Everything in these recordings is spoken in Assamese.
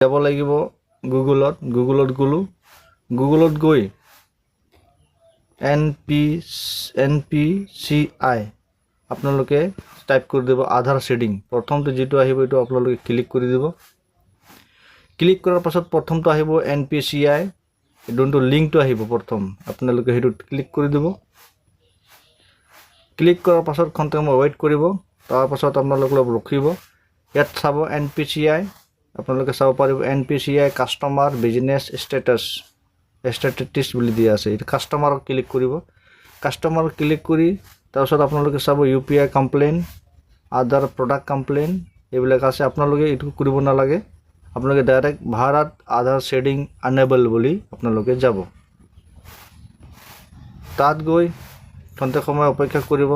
যাব লাগিব গুগলত গুগলত গৈ NPCI আপোনালোকে টাইপ কৰি দিব আধাৰ শেডিং প্ৰথমটো যেটো আহিব এটো আপোনালোকে ক্লিক কৰি দিব ক্লিক কৰাৰ পাছত প্ৰথমটো আহিব NPCI এডনটো লিংকটো আহিব প্ৰথম আপোনালোকে হেটো ক্লিক কৰি দিব ক্লিক কৰাৰ পাছত খন্তেম ওয়েট কৰিব তাৰ পাছত আপোনালোকে ৰখিব ইয়াত চাব NPCI আপোনালোকে চাব পাৰিব NPCI কাস্টমাৰ বিজনেছ স্ট্যাটাস বুলি দিয়া আছে এটা কাস্টমাৰ ক্লিক কৰিব কাস্টমাৰ ক্লিক কৰি তাৰ পাছত আপোনালোকে চাব UPI কমপ্লেইন আদাৰ প্ৰডাক্ট কমপ্লেইন এইবিলাক আছে আপোনালোকে এটো কৰিব নালাগে আপোনালোকে ডাইৰেক্ট ভাৰত আধাৰ শেডিং এনেবল বুলি আপোনালোকে যাব তাত গৈ খন্তে সময় অপেক্ষা কৰিব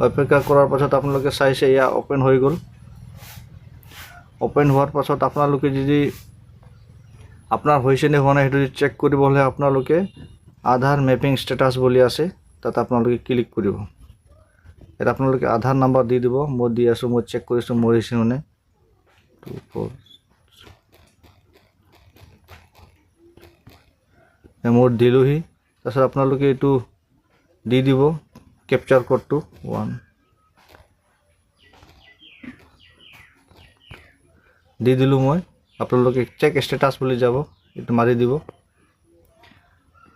অপেক্ষা কৰাৰ পাছত আপোনালোকে চাইছে ইয়া ওপেন হৈ গল ওপেন হোৱাৰ পাছত আপোনালোকে যদি আপোনাৰ হৈছে নে হোৱা নাই হেতু চেক কৰিব হলে আপোনালোকে আধাৰ ম্যাপিং স্ট্যাটাস বুলি আছে তাত আপোনালোকে ক্লিক কৰিব এটা আপোনালোকে আধাৰ নাম্বাৰ দি দিব মই দি আছো মই চেক কৰিছো মোৰ হৈছে নে 24 মোৰ দিলোহি তাৰছত আপোনালোকে এটো দি দিব ক্যাপচাৰ কোডটো 1 দি দিলু মই আপোনালোকে চেক স্ট্যাটাস বুলি যাব এটো মাৰি দিব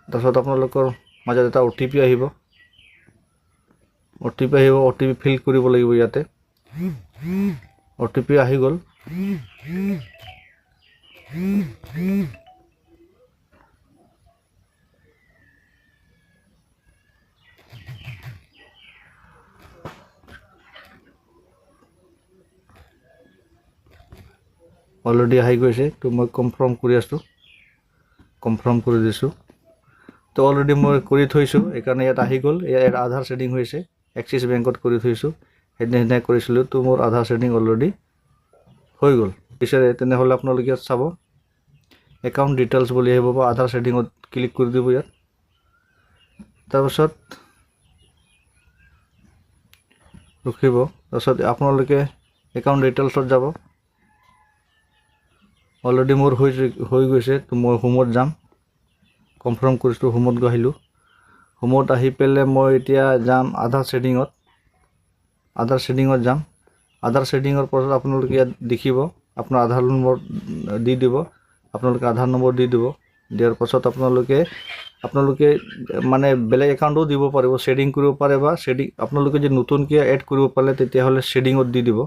তাৰছত আপোনালোকৰ মাজত এটা OTP আহিব OTP ফিল কৰিব লাগিব ইয়াতে OTP আহি গল অলৰেডি আহি গৈছে তো মই কনফাৰ্ম কৰি আছো কনফাৰ্ম কৰি দিছো তো অলৰেডি মই কৰি থৈছো একাৰণে ইয়াত আহি গল ইয়াৰ আধাৰ শেডিং হৈছে এক্সিস বেংকত কৰি থৈছো হেনে কৰিছিলো তো মোৰ আধাৰ শেডিং অলৰেডি হৈ গল পিছৰে তেনে হলে আপোনালোকে ইয়াত চাব একাউন্ট ডিটেইলছ বুলি আহিব বা আধাৰ শেডিংত ক্লিক কৰি দিব ইয়াত তাৰপিছত ৰখিব তাৰপিছত আপোনালোকে একাউন্ট ডিটেইলছত যাব অলৰেডি মোৰ হৈ গৈছে তো মই হোমত যাম কনফাৰ্ম কৰিছো হোমত গহিলো হোমত আহি পেলে মই এতিয়া যাম আধাৰ শেডিংত যাম আধাৰ শেডিংৰ পাছত আপোনালোকে ইয়াত দেখিব আপোনাৰ আধাৰ নম্বৰ দি দিব আপোনালোকে আধাৰ নম্বৰ দি দিব দিয়াৰ পাছত আপোনালোকে মানে বেলেগ একাউন্টও দিব পাৰিব শেডিং কৰিব পাৰে বা শেডিং আপোনালোকে যে নতুনকৈ এড কৰিব পালে তেতিয়া হলে শেডিংত দি দিব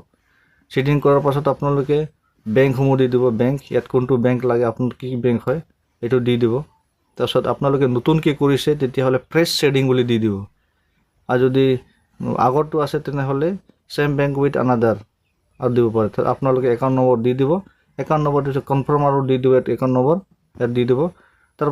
শেডিং কৰাৰ পাছত আপোনালোকে বেংক সমূহ দি দিব বেংক ইয়াত কোনটো বেংক লাগে আপোনাৰ কি বেংক হয় এটো দি দিব তাৰছত আপোনালোকে নতুনকৈ কৰিছে তেতিয়া হলে ফ্ৰেশ শেডিং বুলি দি দিব আৰু যদি আগৰটো আছে তেনে হলে সেম বেংক উইথ আনাদাৰ আৰু দিব পাৰে আপোনালোকে একাউন্ট নম্বৰ দি দিব একাউন্ট নম্বৰ কনফাৰ্ম আৰু দি দিব একাউন্ট নম্বৰ ইয়াত দি দিব